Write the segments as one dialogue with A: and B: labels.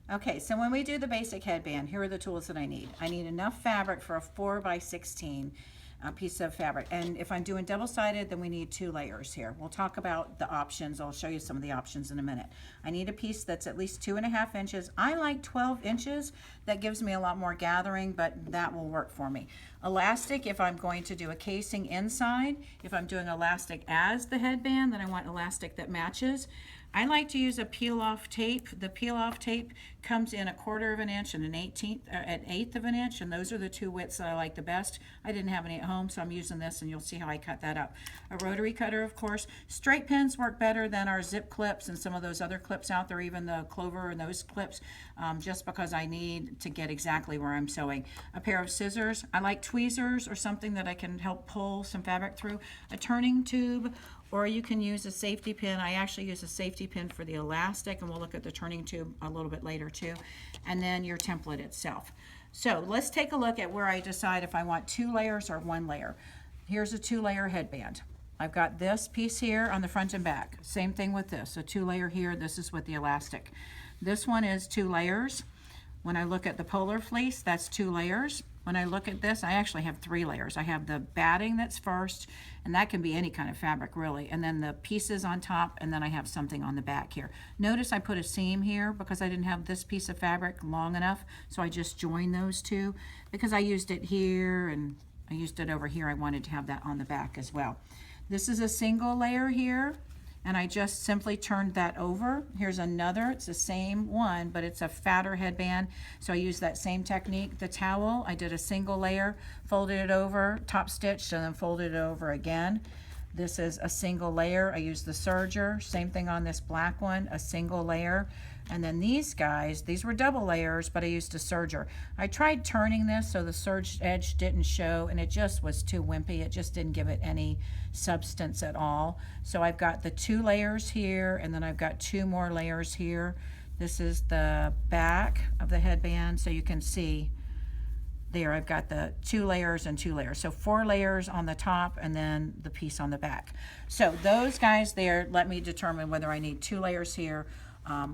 A: Okay, so when we do the basic headband, here are the tools that I need. I need enough fabric for a 4x16 piece of fabric. And if I'm doing double-sided, then we need 2 layers here. We'll talk about the options. I'll show you some of the options in a minute. I need a piece that's at least 2.5 inches. I like 12 inches. That gives me a lot more gathering, but that will work for me. Elastic, if I'm going to do a casing inside. If I'm doing elastic as the headband, then I want elastic that matches. I like to use a peel-off tape. The peel-off tape comes in 1/4 of an inch and an 1/8 of an inch, and those are the 2 widths that I like the best. I didn't have any at home, so I'm using this, and you'll see how I cut that up. A rotary cutter, of course. Straight pins work better than our zip clips and some of those other clips out there, even the Clover and those clips, just because I need to get exactly where I'm sewing. A pair of scissors. I like tweezers or something that I can help pull some fabric through. A turning tube, or you can use a safety pin. I actually use a safety pin for the elastic, and we'll look at the turning tube a little bit later too. And then your template itself. So let's take a look at where I decide if I want 2 layers or 1 layer. Here's a 2-layer headband. I've got this piece here on the front and back. Same thing with this, a 2-layer here. This is with the elastic. This one is 2 layers. When I look at the polar fleece, that's 2 layers. When I look at this, I actually have 3 layers. I have the batting that's first, and that can be any kind of fabric really, and then the pieces on top, and then I have something on the back here. Notice I put a seam here because I didn't have this piece of fabric long enough, so I just joined those 2 because I used it here and I used it over here. I wanted to have that on the back as well. This is a single layer here, and I just simply turned that over. Here's another, it's the same one, but it's a fatter headband, so I used that same technique. The towel, I did a single layer, folded it over, top stitched, and then folded it over again. This is a single layer. I used the serger, same thing on this black one, a single layer. And then these guys, these were double layers, but I used a serger. I tried turning this so the serged edge didn't show, and it just was too wimpy. It just didn't give it any substance at all. So I've got the 2 layers here, and then I've got 2 more layers here. This is the back of the headband, so you can see there I've got the 2 layers and 2 layers. So 4 layers on the top and then the piece on the back. So those guys there let me determine whether I need 2 layers here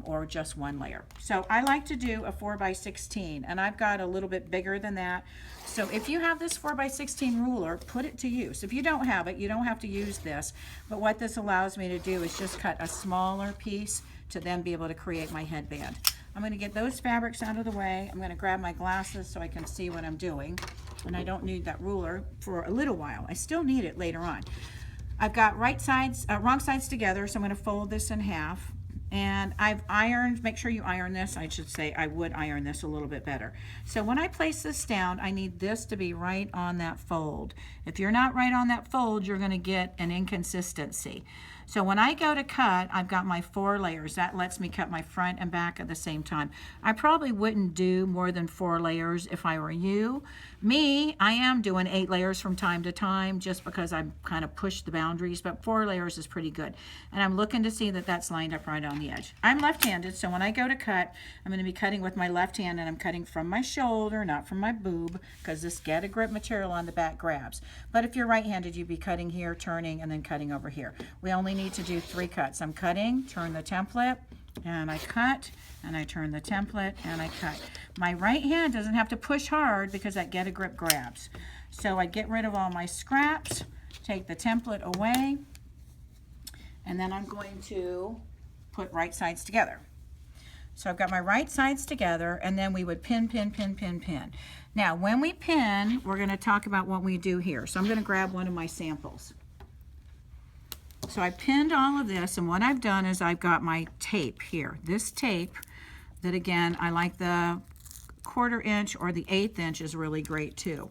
A: or just 1 layer. So I like to do a 4x16, and I've got a little bit bigger than that. So if you have this 4x16 ruler, put it to use. If you don't have it, you don't have to use this. But what this allows me to do is just cut a smaller piece to then be able to create my headband. I'm going to get those fabrics out of the way. I'm going to grab my glasses so I can see what I'm doing. And I don't need that ruler for a little while. I still need it later on. I've got wrong sides together, so I'm going to fold this in half. And I've ironed, make sure you iron this. I should say I would iron this a little bit better. So when I place this down, I need this to be right on that fold. If you're not right on that fold, you're going to get an inconsistency. So when I go to cut, I've got my 4 layers. That lets me cut my front and back at the same time. I probably wouldn't do more than 4 layers if I were you. Me, I am doing 8 layers from time to time just because I kind of push the boundaries, but 4 layers is pretty good. And I'm looking to see that that's lined up right on the edge. I'm left-handed, so when I go to cut, I'm going to be cutting with my left hand, and I'm cutting from my shoulder, not from my boob, because this get a grip material on the back grabs. But if you're right-handed, you'd be cutting here, turning, and then cutting over here. We only need to do 3 cuts. I'm cutting, turn the template, and I cut, and I turn the template, and I cut. My right hand doesn't have to push hard because that get a grip grabs. So I get rid of all my scraps, take the template away, and then I'm going to put right sides together. So I've got my right sides together, and then we would pin, pin, pin, pin, pin. Now, when we pin, we're going to talk about what we do here. So I'm going to grab one of my samples. So I pinned all of this, and what I've done is I've got my tape here. This tape that, again, I like the 1/4 inch or the 1/8 inch is really great too.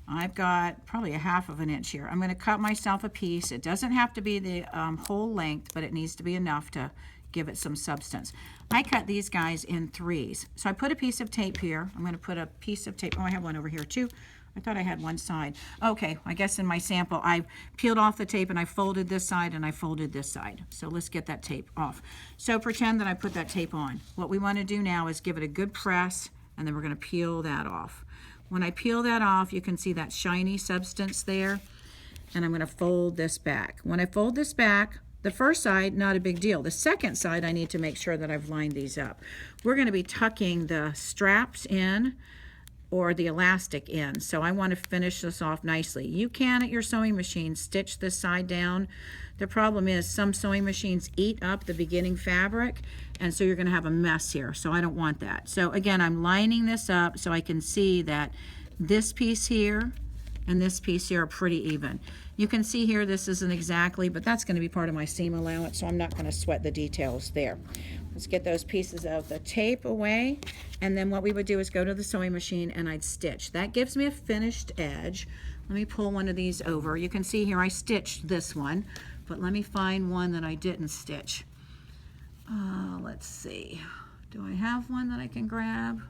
A: I've got probably a 1/2 inch here. I'm going to cut myself a piece. It doesn't have to be the whole length, but it needs to be enough to give it some substance. I cut these guys in 3s. So I put a piece of tape here. I'm going to put a piece of tape. Oh, I have one over here too. I thought I had one side. Okay, I guess in my sample, I peeled off the tape and I folded this side and I folded this side. So let's get that tape off. So pretend that I put that tape on. What we want to do now is give it a good press, and then we're going to peel that off. When I peel that off, you can see that shiny substance there, and I'm going to fold this back. When I fold this back, The first side, not a big deal. The second side, I need to make sure that I've lined these up. We're going to be tucking the straps in or the elastic in. So I want to finish this off nicely. You can, at your sewing machine, stitch this side down. The problem is some sewing machines eat up the beginning fabric, and so you're going to have a mess here. So I don't want that. So again, I'm lining this up so I can see that this piece here and this piece here are pretty even. You can see here this isn't exactly, but that's going to be part of my seam allowance, so I'm not going to sweat the details there. Let's get those pieces of the tape away, and then what we would do is go to the sewing machine and I'd stitch. That gives me a finished edge. Let me pull one of these over. You can see here I stitched this one, but let me find one that I didn't stitch. Let's see. Do I have one that I can grab?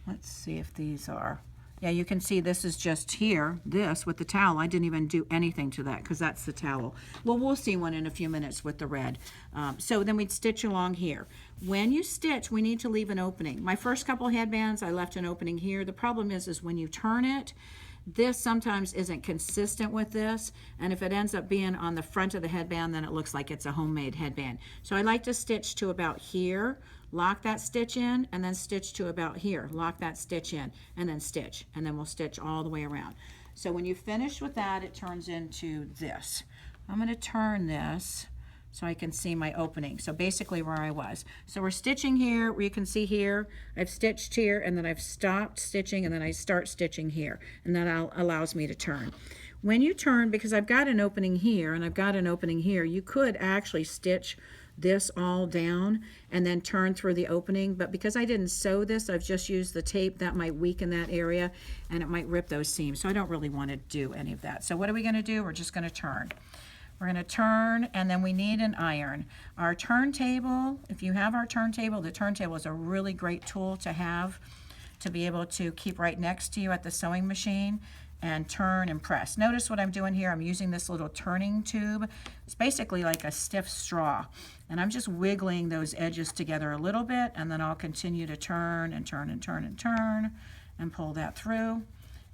A: Let's see if these are. Yeah, you can see this is just here, this with the towel. I didn't even do anything to that because that's the towel. Well, we'll see one in a few minutes with the red. So then we'd stitch along here. When you stitch, we need to leave an opening. My first couple headbands, I left an opening here. The problem is when you turn it, this sometimes isn't consistent with this, and if it ends up being on the front of the headband, then it looks like it's a homemade headband. So I like to stitch to about here, lock that stitch in, and then stitch to about here, lock that stitch in, and then stitch, and then we'll stitch all the way around. So when you finish with that, it turns into this. I'm going to turn this so I can see my opening. So basically where I was. So we're stitching here, where you can see here, I've stitched here, and then I've stopped stitching, and then I start stitching here, and that allows me to turn. When you turn, because I've got an opening here, and I've got an opening here, you could actually stitch this all down and then turn through the opening, but because I didn't sew this, I've just used the tape. That might weaken that area, and it might rip those seams, so I don't really want to do any of that. So what are we going to do? We're just going to turn. We're going to turn, and then we need an iron. Our turntable, if you have our turntable, the turntable is a really great tool to have to be able to keep right next to you at the sewing machine and turn and press. Notice what I'm doing here. I'm using this little turning tube. It's basically like a stiff straw, and I'm just wiggling those edges together a little bit, and then I'll continue to turn and turn and turn and turn and pull that through.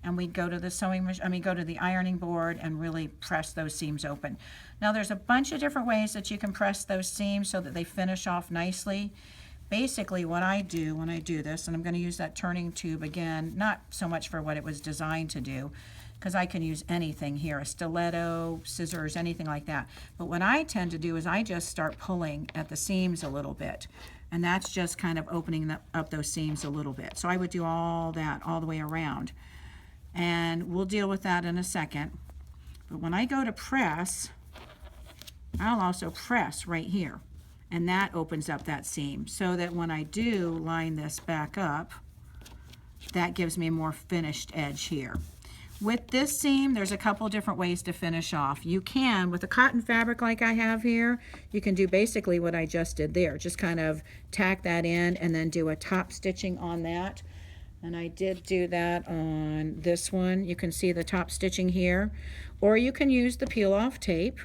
A: And we'd go to the go to the ironing board and really press those seams open. Now there's a bunch of different ways that you can press those seams so that they finish off nicely. Basically what I do when I do this, and I'm going to use that turning tube again, not so much for what it was designed to do, because I can use anything here, a stiletto, scissors, anything like that. But what I tend to do is I just start pulling at the seams a little bit. And that's just kind of opening up those seams a little bit. So I would do all that all the way around. And we'll deal with that in a second. But when I go to press, I'll also press right here, and that opens up that seam so that when I do line this back up, that gives me a more finished edge here. With this seam, there's a couple different ways to finish off. You can, with a cotton fabric like I have here, you can do basically what I just did there. Just kind of tack that in and then do a top stitching on that. And I did do that on this one. You can see the top stitching here. Or you can use the peel-off tape.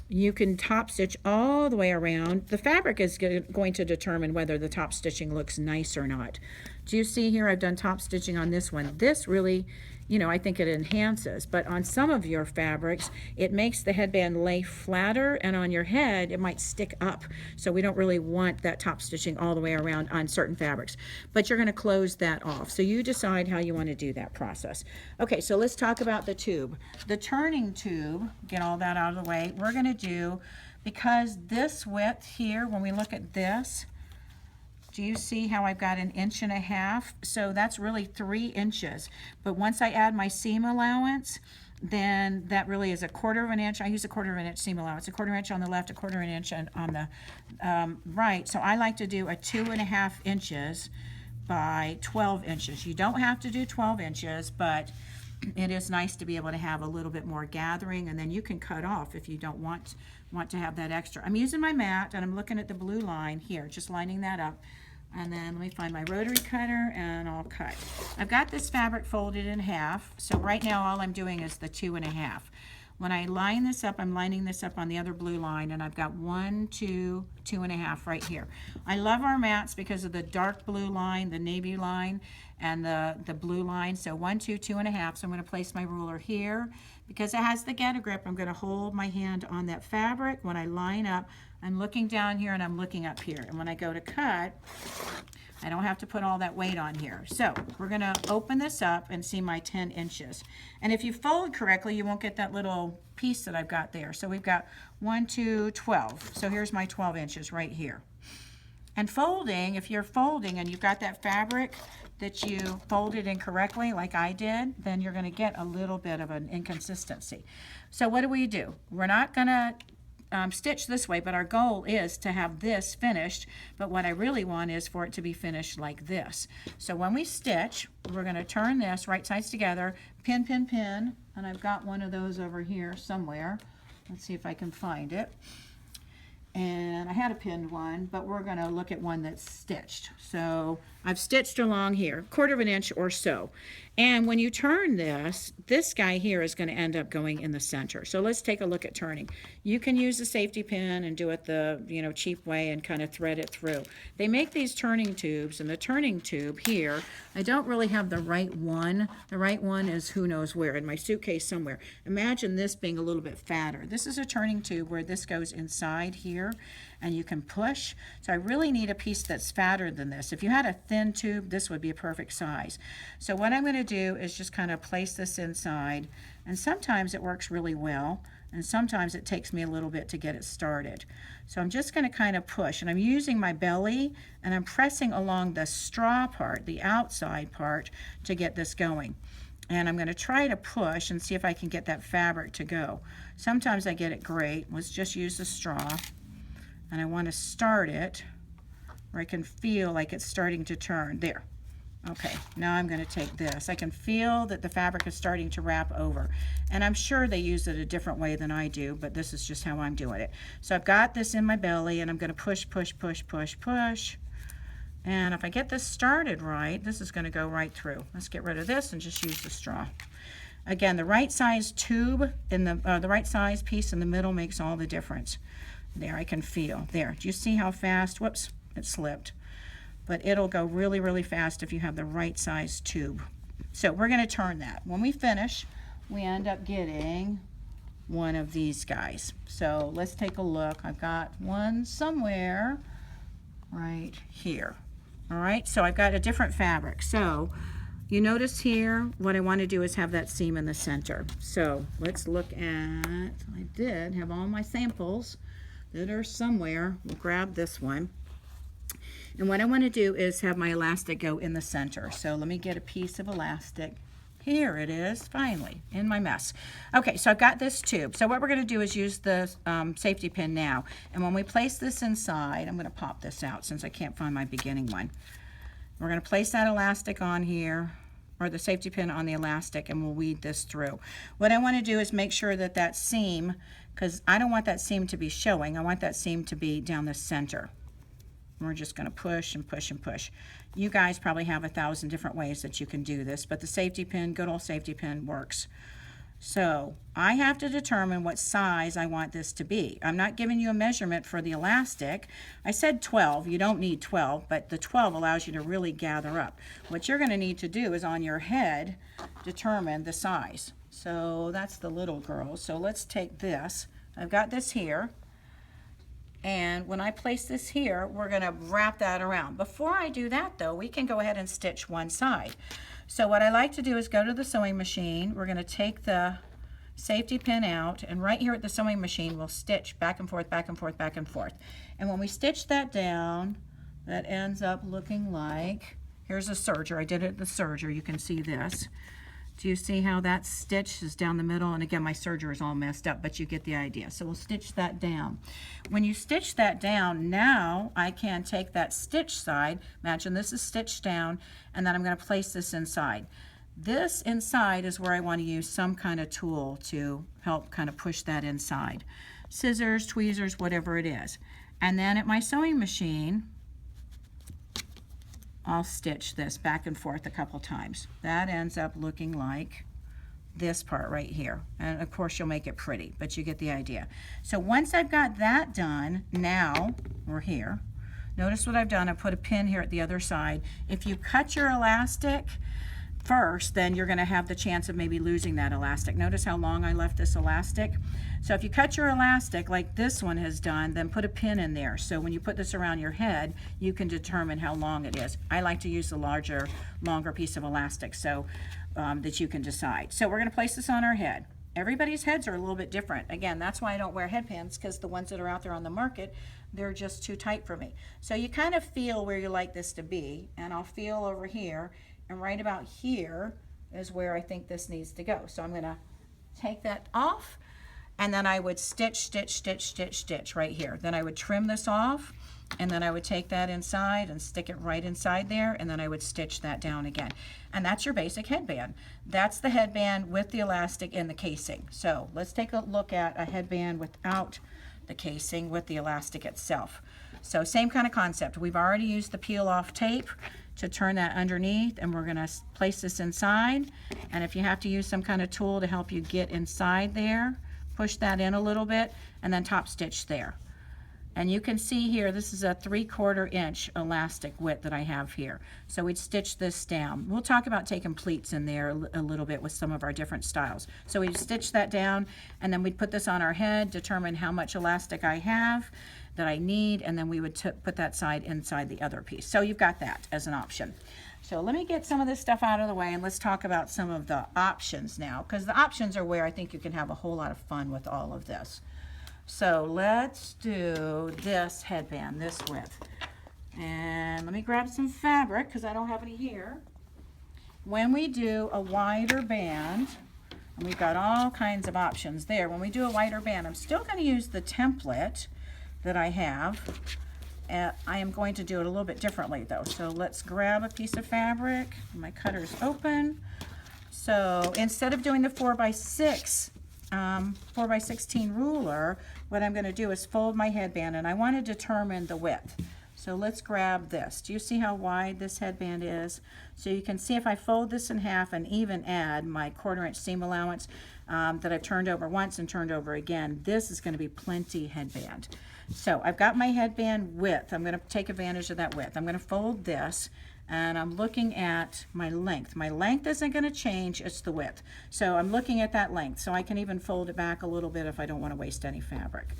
A: You can top stitch all the way around. The fabric is going to determine whether the top stitching looks nice or not. Do you see here I've done top stitching on this one? This really, you know, I think it enhances, but on some of your fabrics, it makes the headband lay flatter, and on your head, it might stick up. So we don't really want that top stitching all the way around on certain fabrics, but you're going to close that off. So you decide how you want to do that process. Okay, so let's talk about the tube. The turning tube, get all that out of the way, we're going to do, because this width here, when we look at this, do you see how I've got 1.5 inches? So that's really 3 inches. But once I add my seam allowance, then that really is 1/4 inch. I use 1/4 inch seam allowance, 1/4 inch on the left, 1/4 inch on the right. So I like to do a 2.5 inches by 12 inches. You don't have to do 12 inches, but it is nice to be able to have a little bit more gathering, and then you can cut off if you don't want to have that extra. I'm using my mat, and I'm looking at the blue line here, just lining that up. And then let me find my rotary cutter, and I'll cut. I've got this fabric folded in half, so right now all I'm doing is the 2.5. When I line this up, I'm lining this up on the other blue line, and I've got 1, 2, 2.5 right here. I love our mats because of the dark blue line, the navy line, and the blue line. So 1, 2, 2.5. So I'm going to place my ruler here. Because it has the get a grip, I'm going to hold my hand on that fabric. When I line up, I'm looking down here and I'm looking up here. And when I go to cut, I don't have to put all that weight on here. So we're going to open this up and see my 10 inches. And if you fold correctly, you won't get that little piece that I've got there. So we've got 1, 2, 12. So here's my 12 inches right here. And folding, if you're folding and you've got that fabric that you folded incorrectly like I did, then you're going to get a little bit of an inconsistency. So what do? We're not going to stitch this way, but our goal is to have this finished, but what I really want is for it to be finished like this. So when we stitch, we're going to turn this right sides together, pin, pin, pin, and I've got one of those over here somewhere. Let's see if I can find it. And I had a pinned one, but we're going to look at one that's stitched. So I've stitched along here, 1/4 inch or so. And when you turn this guy here is going to end up going in the center. So let's take a look at turning. You can use a safety pin and do it the cheap way and kind of thread it through. They make these turning tubes, and the turning tube here, I don't really have the right one. The right one is who knows where, in my suitcase somewhere. Imagine this being a little bit fatter. This is a turning tube where this goes inside here, and you can push. So I really need a piece that's fatter than this. If you had a thin tube, this would be a perfect size. So what I'm going to do is just kind of place this inside, and sometimes it works really well, and sometimes it takes me a little bit to get it started. So I'm just going to kind of push, and I'm using my belly, and I'm pressing along the straw part, the outside part, to get this going. And I'm going to try to push and see if I can get that fabric to go. Sometimes I get it great. Let's just use the straw. And I want to start it where I can feel like it's starting to turn. There. Okay, now I'm going to take this. I can feel that the fabric is starting to wrap over. And I'm sure they use it a different way than I do, but this is just how I'm doing it. So I've got this in my belly, and I'm going to push, push, push, push, push. And if I get this started right, this is going to go right through. Let's get rid of this and just use the straw. Again, the right size tube in the right size piece in the middle makes all the difference. There, I can feel. There, do you see how fast? Whoops, it slipped. But it'll go really, really fast if you have the right size tube. So we're going to turn that. When we finish, we end up getting one of these guys. So let's take a look. I've got one somewhere right here. All right, so I've got a different fabric. So you notice here, what I want to do is have that seam in the center. So let's look at, I did have all my samples that are somewhere. We'll grab this one. And what I want to do is have my elastic go in the center. So let me get a piece of elastic. Here it is, finally, in my mess. Okay, so I've got this tube. So what we're going to do is use the safety pin now. And when we place this inside, I'm going to pop this out since I can't find my beginning one. We're going to place that elastic on here, or the safety pin on the elastic, and we'll weed this through. What I want to do is make sure that that seam, because I don't want that seam to be showing, I want that seam to be down the center. We're just going to push and push and push. You guys probably have 1,000 different ways that you can do this, but the safety pin, good old safety pin, works. So I have to determine what size I want this to be. I'm not giving you a measurement for the elastic. I said 12. You don't need 12, but the 12 allows you to really gather up. What you're going to need to do is on your head determine the size. So that's the little girl. So let's take this. I've got this here. And when I place this here, we're going to wrap that around. Before I do that, though, we can go ahead and stitch one side. So what I like to do is go to the sewing machine. We're going to take the safety pin out, and right here at the sewing machine, we'll stitch back and forth, back and forth, back and forth. And when we stitch that down, that ends up looking like, here's a serger. I did it at the serger. You can see this. Do you see how that stitch is down the middle? And again, my serger is all messed up, but you get the idea. So we'll stitch that down. When you stitch that down, now I can take that stitch side, imagine this is stitched down, and then I'm going to place this inside. This inside is where I want to use some kind of tool to help kind of push that inside. Scissors, tweezers, whatever it is. And then at my sewing machine, I'll stitch this back and forth a couple times. That ends up looking like this part right here. And of course you'll make it pretty, but you get the idea. So once I've got that done, now we're here. Notice what I've done. I put a pin here at the other side. If you cut your elastic first, then you're going to have the chance of maybe losing that elastic. Notice how long I left this elastic. So if you cut your elastic like this one has done, then put a pin in there. So when you put this around your head, you can determine how long it is. I like to use the longer piece of elastic so that you can decide. So we're going to place this on our head. Everybody's heads are a little bit different. Again, that's why I don't wear headbands, because the ones that are out there on the market, they're just too tight for me. So you kind of feel where you like this to be, and I'll feel over here, and right about here is where I think this needs to go. So I'm going to take that off, and then I would stitch, stitch, stitch, stitch, stitch right here. Then I would trim this off, and then I would take that inside and stick it right inside there, and then I would stitch that down again. And that's your basic headband. That's the headband with the elastic in the casing. So let's take a look at a headband without the casing with the elastic itself. So same kind of concept. We've already used the peel off tape to turn that underneath, and we're going to place this inside. And if you have to use some kind of tool to help you get inside there, push that in a little bit, and then top stitch there. And you can see here, this is a 3/4 inch elastic width that I have here. So we'd stitch this down. We'll talk about taking pleats in there a little bit with some of our different styles. So we'd stitch that down, and then we'd put this on our head, determine how much elastic I have that I need, and then we would put that side inside the other piece. So you've got that as an option. So let me get some of this stuff out of the way, and let's talk about some of the options now, because the options are where I think you can have a whole lot of fun with all of this. So let's do this headband, this width. And let me grab some fabric because I don't have any here. When we do a wider band, and we've got all kinds of options there. When we do a wider band, I'm still going to use the template that I have. I am going to do it a little bit differently though. So let's grab a piece of fabric. My cutter's open. So instead of doing the 4x6, 4x16 ruler, what I'm going to do is fold my headband, and I want to determine the width. So let's grab this. Do you see how wide this headband is? So you can see if I fold this in half and even add my 1/4 inch seam allowance that I've turned over once and turned over again, this is going to be plenty headband. So I've got my headband width. I'm going to take advantage of that width. I'm going to fold this, and I'm looking at my length. My length isn't going to change, it's the width. So I'm looking at that length, so I can even fold it back a little bit if I don't want to waste any fabric.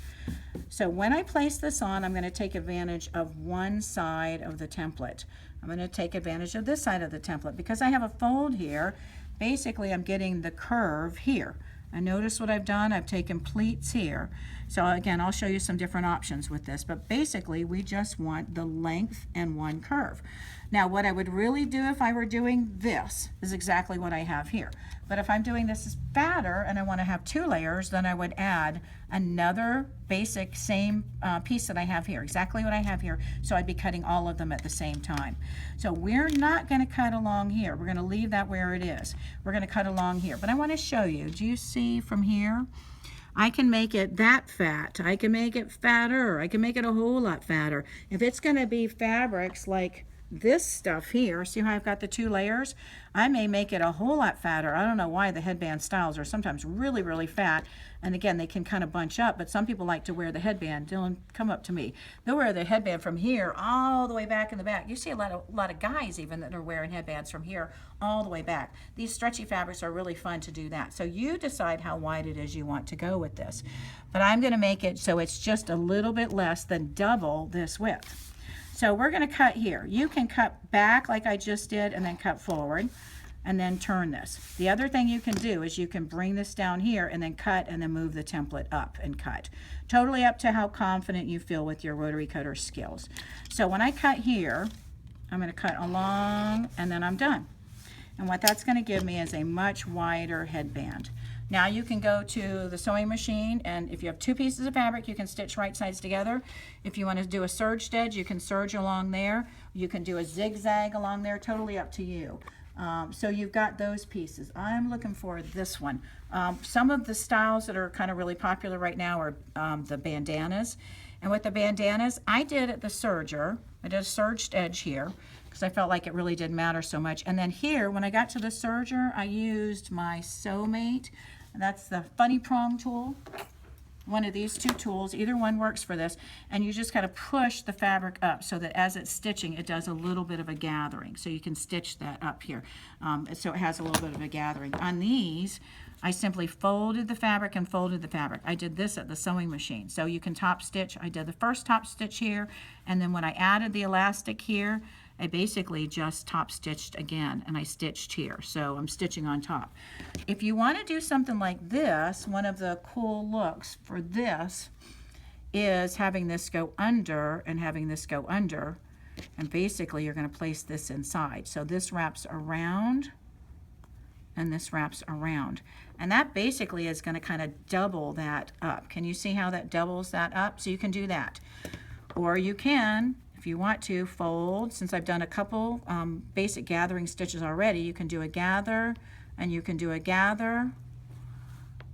A: So when I place this on, I'm going to take advantage of one side of the template. I'm going to take advantage of this side of the template. Because I have a fold here, basically I'm getting the curve here. And notice what I've done, I've taken pleats here. So again, I'll show you some different options with this, but basically we just want the length and one curve. Now what I would really do if I were doing this is exactly what I have here. But if I'm doing this as fatter and I want to have 2 layers, then I would add another basic same piece that I have here, exactly what I have here. So I'd be cutting all of them at the same time. So we're not going to cut along here. We're going to leave that where it is. We're going to cut along here. But I want to show you, do you see from here? I can make it that fat. I can make it fatter. I can make it a whole lot fatter. If it's going to be fabrics like this stuff here, see how I've got the 2 layers? I may make it a whole lot fatter. I don't know why the headband styles are sometimes really, really fat. And again, they can kind of bunch up, but some people like to wear the headband. Dylan, come up to me. They'll wear the headband from here all the way back in the back. You see a lot of guys even that are wearing headbands from here all the way back. These stretchy fabrics are really fun to do that. So you decide how wide it is you want to go with this. But I'm going to make it so it's just a little bit less than double this width. So we're going to cut here. You can cut back like I just did and then cut forward and then turn this. The other thing you can do is you can bring this down here and then cut and then move the template up and cut. Totally up to how confident you feel with your rotary cutter skills. So when I cut here, I'm going to cut along and then I'm done. And what that's going to give me is a much wider headband. Now you can go to the sewing machine, and if you have 2 pieces of fabric, you can stitch right sides together. If you want to do a serge edge, you can serge along there. You can do a zigzag along there, totally up to you. So you've got those pieces. I'm looking for this one. Some of the styles that are kind of really popular right now are the bandanas. And with the bandanas, I did at the serger, I did a serged edge here, because I felt like it really didn't matter so much. And then here, when I got to the serger, I used my Sew-Mate, and that's the funny prong tool. One of these two tools, either one works for this, and you just kind of push the fabric up so that as it's stitching, it does a little bit of a gathering. So you can stitch that up here. So it has a little bit of a gathering. On these, I simply folded the fabric and folded the fabric. I did this at the sewing machine. So you can top stitch. I did the first top stitch here, and then when I added the elastic here, I basically just top stitched again, and I stitched here. So I'm stitching on top. If you want to do something like this, one of the cool looks for this is having this go under and having this go under, and basically you're going to place this inside. So this wraps around and this wraps around, and that basically is going to kind of double that up. Can you see how that doubles that up? So you can do that, or you can, if you want to, fold. Since I've done a couple basic gathering stitches already, you can do a gather, and you can do a gather,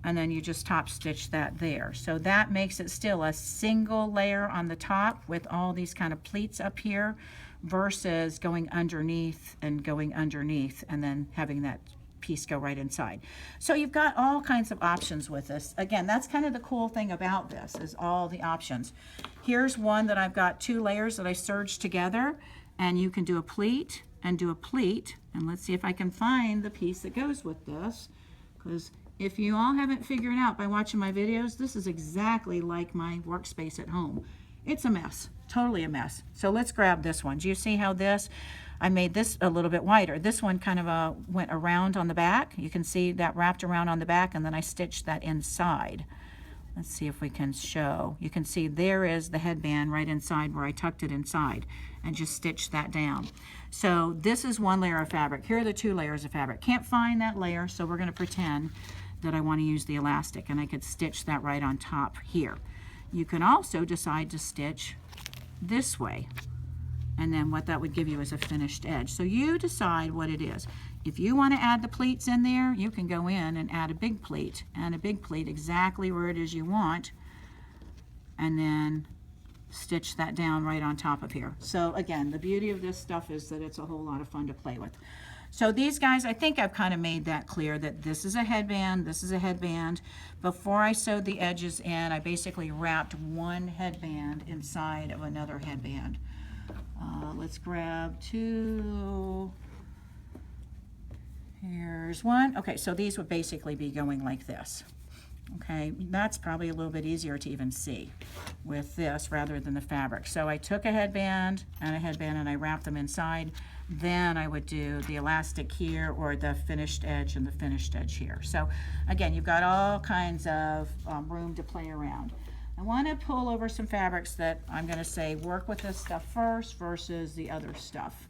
A: and then you just top stitch that there. So that makes it still a single layer on the top with all these kind of pleats up here versus going underneath and then having that piece go right inside. So you've got all kinds of options with this. Again, that's kind of the cool thing about this, is all the options. Here's one that I've got 2 layers that I serged together, and you can do a pleat and do a pleat. And let's see if I can find the piece that goes with this, because if you all haven't figured out by watching my videos, this is exactly like my workspace at home. It's a mess, totally a mess. So let's grab this one. Do you see how this, I made this a little bit wider. This one kind of went around on the back. You can see that wrapped around on the back, and then I stitched that inside. Let's see if we can show. You can see there is the headband right inside where I tucked it inside and just stitched that down. So this is 1 layer of fabric. Here are the 2 layers of fabric. Can't find that layer, so we're going to pretend that I want to use the elastic, and I could stitch that right on top here. You can also decide to stitch this way, and then what that would give you is a finished edge. So you decide what it is. If you want to add the pleats in there, you can go in and add a big pleat, and a big pleat exactly where it is you want, and then stitch that down right on top of here. So again, the beauty of this stuff is that it's a whole lot of fun to play with. So these guys, I think I've kind of made that clear that this is a headband, this is a headband. Before I sewed the edges in, I basically wrapped one headband inside of another headband. Let's grab 2. Here's 1. Okay, so these would basically be going like this. Okay, that's probably a little bit easier to even see with this rather than the fabric. So I took a headband and I wrapped them inside. Then I would do the elastic here, or the finished edge and the finished edge here. So again, you've got all kinds of room to play around. I want to pull over some fabrics that I'm going to say work with this stuff first versus the other stuff.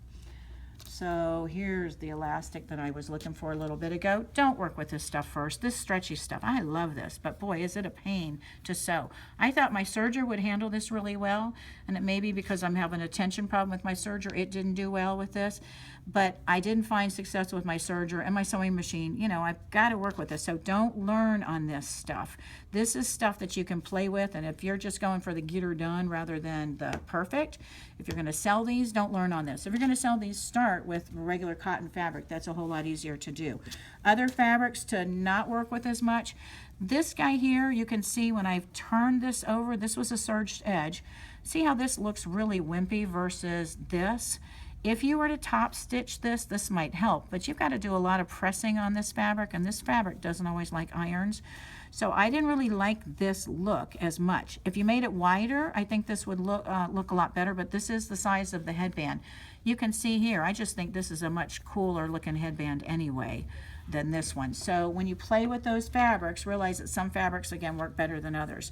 A: So here's the elastic that I was looking for a little bit ago. Don't work with this stuff first. This stretchy stuff, I love this, but boy, is it a pain to sew. I thought my serger would handle this really well, and it may be because I'm having a tension problem with my serger, it didn't do well with this, but I didn't find success with my serger and my sewing machine. You know, I've got to work with this, so don't learn on this stuff. This is stuff that you can play with, and if you're just going for the get her done rather than the perfect, if you're going to sell these, don't learn on this. If you're going to sell these, start with regular cotton fabric. That's a whole lot easier to do. Other fabrics to not work with as much. This guy here, you can see when I've turned this over, this was a serged edge. See how this looks really wimpy versus this? If you were to top stitch this, this might help, but you've got to do a lot of pressing on this fabric, and this fabric doesn't always like irons. So I didn't really like this look as much. If you made it wider, I think this would look a lot better, but this is the size of the headband. You can see here, I just think this is a much cooler looking headband anyway than this one. So when you play with those fabrics, realize that some fabrics, again, work better than others.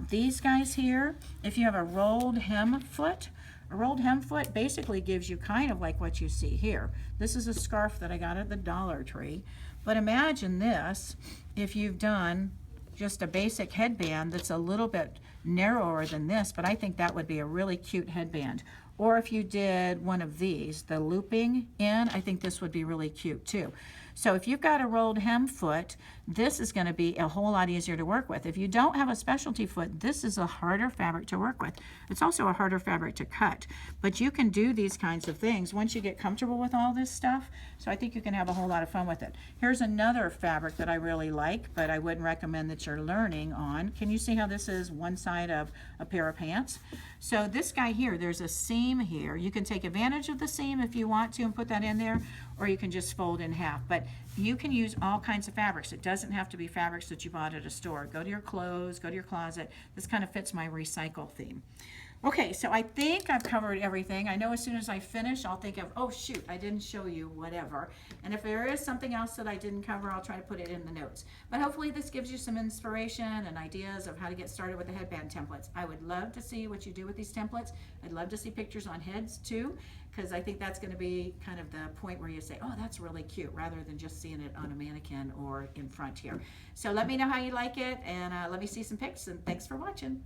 A: These guys here, if you have a rolled hem foot, a rolled hem foot basically gives you kind of like what you see here. This is a scarf that I got at the Dollar Tree. But imagine this if you've done just a basic headband that's a little bit narrower than this, but I think that would be a really cute headband. Or if you did one of these, the looping in, I think this would be really cute too. So if you've got a rolled hem foot, this is going to be a whole lot easier to work with. If you don't have a specialty foot, this is a harder fabric to work with. It's also a harder fabric to cut, but you can do these kinds of things once you get comfortable with all this stuff. So I think you can have a whole lot of fun with it. Here's another fabric that I really like, but I wouldn't recommend that you're learning on. Can you see how this is one side of a pair of pants? So this guy here, there's a seam here. You can take advantage of the seam if you want to and put that in there, or you can just fold in half. But you can use all kinds of fabrics. It doesn't have to be fabrics that you bought at a store. Go to your clothes, go to your closet. This kind of fits my recycle theme. Okay, so I think I've covered everything. I know as soon as I finish, I'll think of, oh shoot, I didn't show you whatever. And if there is something else that I didn't cover, I'll try to put it in the notes. But hopefully this gives you some inspiration and ideas of how to get started with the headband templates. I would love to see what you do with these templates. I'd love to see pictures on heads too, because I think that's going to be kind of the point where you say, oh, that's really cute, rather than just seeing it on a mannequin or in front here. So let me know how you like it, and let me see some pics, and thanks for watching.